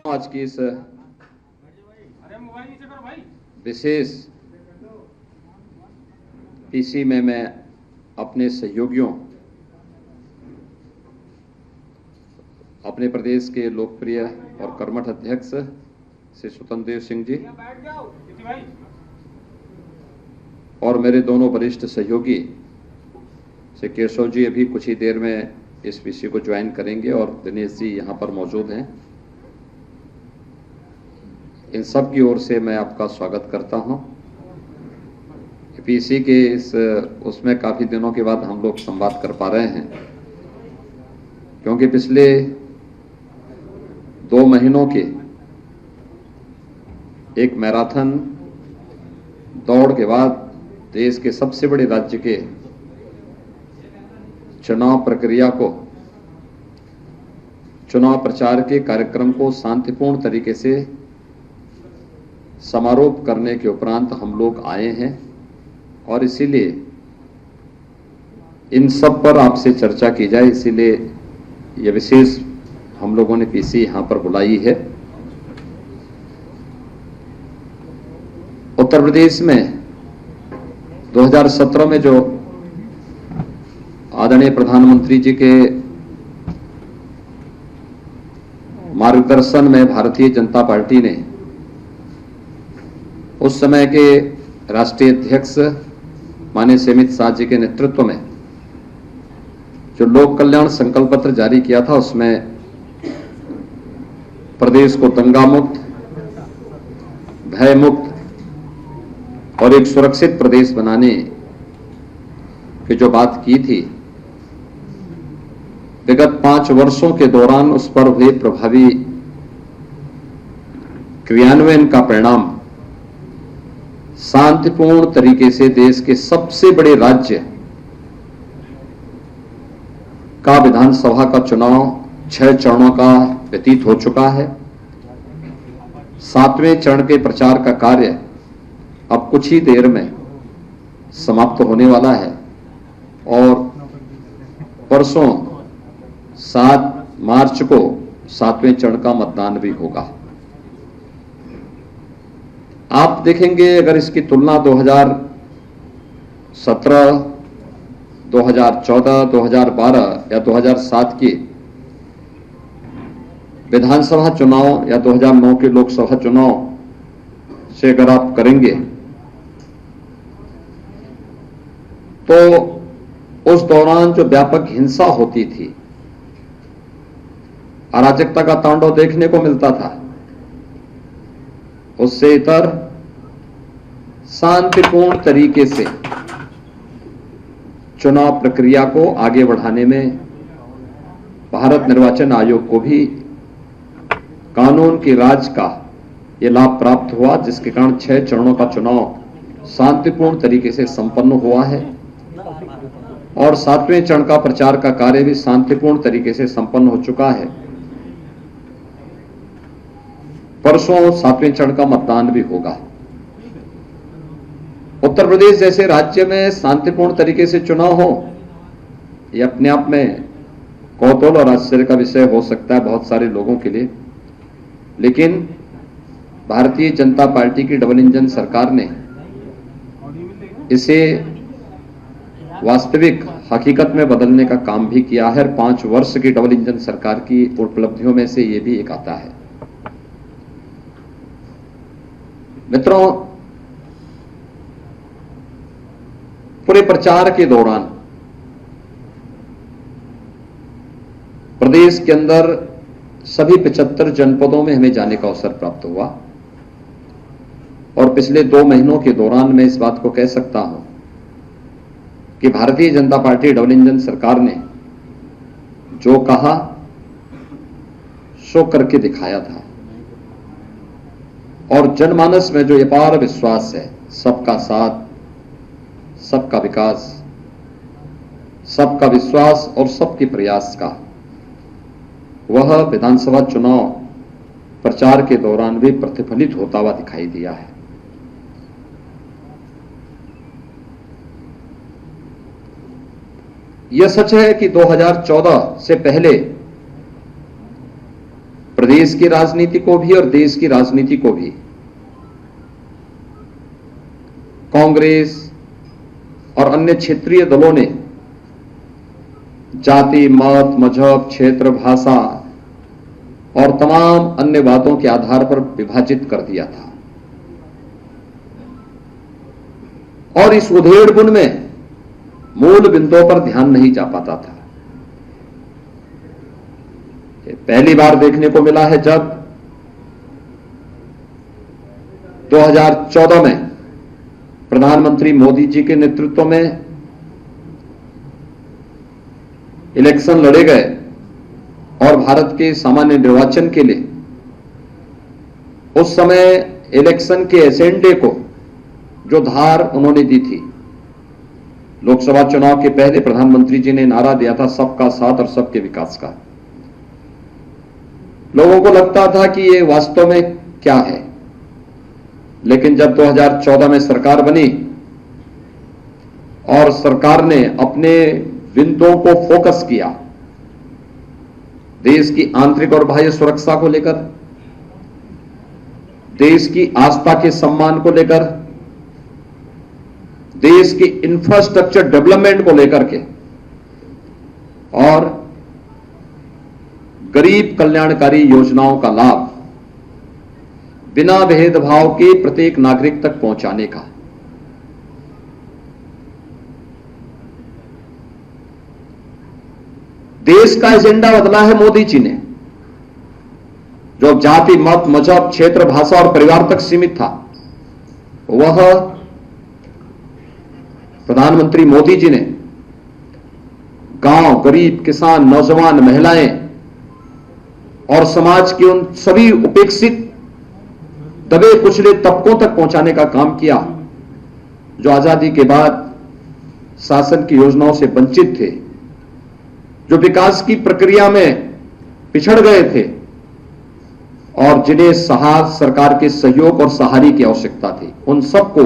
आज की इस विशेष पीसी में मैं अपने सहयोगियों, अपने प्रदेश के लोकप्रिय और कर्मठ अध्यक्ष श्री स्वतंत्र देव सिंह जी और मेरे दोनों वरिष्ठ सहयोगी श्री केशव जी अभी कुछ ही देर में इस पीसी को ज्वाइन करेंगे और दिनेश जी यहाँ पर मौजूद हैं। इन सब की ओर से मैं आपका स्वागत करता हूं। पीसी के इस उसमें काफी दिनों के बाद हम लोग संवाद कर पा रहे हैं, क्योंकि पिछले 2 महीनों के एक मैराथन दौड़ के बाद देश के सबसे बड़े राज्य के चुनाव प्रक्रिया को, चुनाव प्रचार के कार्यक्रम को शांतिपूर्ण तरीके से समारोह करने के उपरांत हम लोग आए हैं और इसीलिए इन सब पर आपसे चर्चा की जाए, इसीलिए यह विशेष हम लोगों ने पीसी यहां पर बुलाई है। उत्तर प्रदेश में 2017 में जो आदरणीय प्रधानमंत्री जी के मार्गदर्शन में भारतीय जनता पार्टी ने उस समय के राष्ट्रीय अध्यक्ष माननीय अमित शाह जी के नेतृत्व में जो लोक कल्याण संकल्प पत्र जारी किया था, उसमें प्रदेश को दंगा मुक्त, भय मुक्त और एक सुरक्षित प्रदेश बनाने की जो बात की थी, विगत 5 वर्षों के दौरान उस पर हुए प्रभावी क्रियान्वयन का परिणाम शांतिपूर्ण तरीके से देश के सबसे बड़े राज्य का विधानसभा का चुनाव 6 चरणों का व्यतीत हो चुका है। 7वें चरण के प्रचार का कार्य अब कुछ ही देर में समाप्त होने वाला है और परसों 7 मार्च को 7वें चरण का मतदान भी होगा। आप देखेंगे, अगर इसकी तुलना 2017, 2014, 2012 या 2007 की विधानसभा चुनाव या 2009 के लोकसभा चुनाव से अगर आप करेंगे तो उस दौरान जो व्यापक हिंसा होती थी, अराजकता का तांडव देखने को मिलता था, उससे इतर शांतिपूर्ण तरीके से चुनाव प्रक्रिया को आगे बढ़ाने में भारत निर्वाचन आयोग को भी कानून के राज का यह लाभ प्राप्त हुआ, जिसके कारण 6 चरणों का चुनाव शांतिपूर्ण तरीके से संपन्न हुआ है और 7वें चरण का प्रचार का कार्य भी शांतिपूर्ण तरीके से संपन्न हो चुका है। परसों 7वें चरण का मतदान भी होगा। उत्तर प्रदेश जैसे राज्य में शांतिपूर्ण तरीके से चुनाव हो, यह अपने आप में कौतूहल और आश्चर्य का विषय हो सकता है बहुत सारे लोगों के लिए, लेकिन भारतीय जनता पार्टी की डबल इंजन सरकार ने इसे वास्तविक हकीकत में बदलने का काम भी किया है। 5 वर्ष की डबल इंजन सरकार की उपलब्धियों में से यह भी एक आता है। मित्रों, पूरे प्रचार के दौरान प्रदेश के अंदर सभी 75 जनपदों में हमें जाने का अवसर प्राप्त हुआ और पिछले 2 महीनों के दौरान मैं इस बात को कह सकता हूं कि Bharatiya Janata party double engine सरकार ने जो कहा सो करके दिखाया था और जनमानस में जो अपार विश्वास है, सबका साथ, सबका विकास, सबका विश्वास और सबके प्रयास का, वह विधानसभा चुनाव प्रचार के दौरान भी प्रतिफलित होता हुआ दिखाई दिया है। यह सच है कि 2014 से पहले प्रदेश की राजनीति को भी और देश की राजनीति को भी कांग्रेस और अन्य क्षेत्रीय दलों ने जाति, मत, मजहब, क्षेत्र, भाषा और तमाम अन्य बातों के आधार पर विभाजित कर दिया था। और इस उधेड़-बुन में मूल बिंदुओं पर ध्यान नहीं जा पाता था। पहली बार देखने को मिला है जब 2014 में प्रधानमंत्री मोदी जी के नेतृत्व में इलेक्शन लड़े गए और भारत के सामान्य निर्वाचन के लिए उस समय इलेक्शन के एजेंडे को जो धार उन्होंने दी थी, लोकसभा चुनाव के पहले प्रधानमंत्री जी ने नारा दिया था सबका साथ और सबके विकास का। लोगों को लगता था कि ये वास्तव में क्या है, लेकिन जब 2014 में सरकार बनी और सरकार ने अपने बिंदुओं को फोकस किया देश की आंतरिक और बाह्य सुरक्षा को लेकर, देश की आस्था के सम्मान को लेकर, देश की इंफ्रास्ट्रक्चर डेवलपमेंट को लेकर के और गरीब कल्याणकारी योजनाओं का लाभ बिना भेदभाव के प्रत्येक नागरिक तक पहुंचाने का, देश का एजेंडा बदला है मोदी जी ने। जो जाति, मत, मजहब, क्षेत्र, भाषा और परिवार तक सीमित था, वह प्रधानमंत्री मोदी जी ने गांव, गरीब, किसान, नौजवान, महिलाएं और समाज के उन सभी उपेक्षित, दबे कुचले तबकों तक पहुंचाने का काम किया जो आजादी के बाद शासन की योजनाओं से वंचित थे, जो विकास की प्रक्रिया में पिछड़ गए थे और जिन्हें सरकार के सहयोग और सहारे की आवश्यकता थी, उन सबको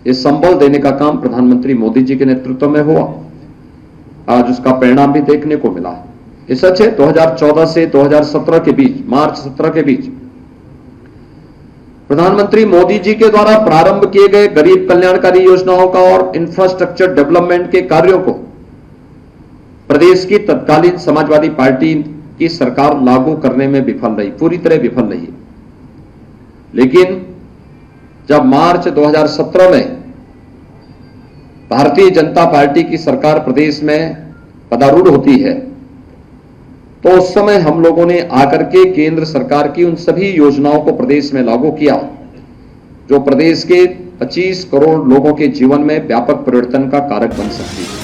ये संबल देने का काम प्रधानमंत्री मोदी जी के नेतृत्व में हुआ। आज उसका परिणाम भी देखने को मिला। ये सच है, 2014 से 2017 के बीच, मार्च 17 के बीच प्रधानमंत्री मोदी जी के द्वारा प्रारंभ किए गए गरीब कल्याणकारी योजनाओं का और इंफ्रास्ट्रक्चर डेवलपमेंट के कार्यों को प्रदेश की तत्कालीन समाजवादी पार्टी की सरकार लागू करने में विफल रही, पूरी तरह विफल रही। लेकिन जब मार्च 2017 में भारतीय जनता पार्टी की सरकार प्रदेश में पदारूढ़ होती है, तो उस समय हम लोगों ने आकर के केंद्र सरकार की उन सभी योजनाओं को प्रदेश में लागू किया जो प्रदेश के 25 करोड़ लोगों के जीवन में व्यापक परिवर्तन का कारक बन सकती है।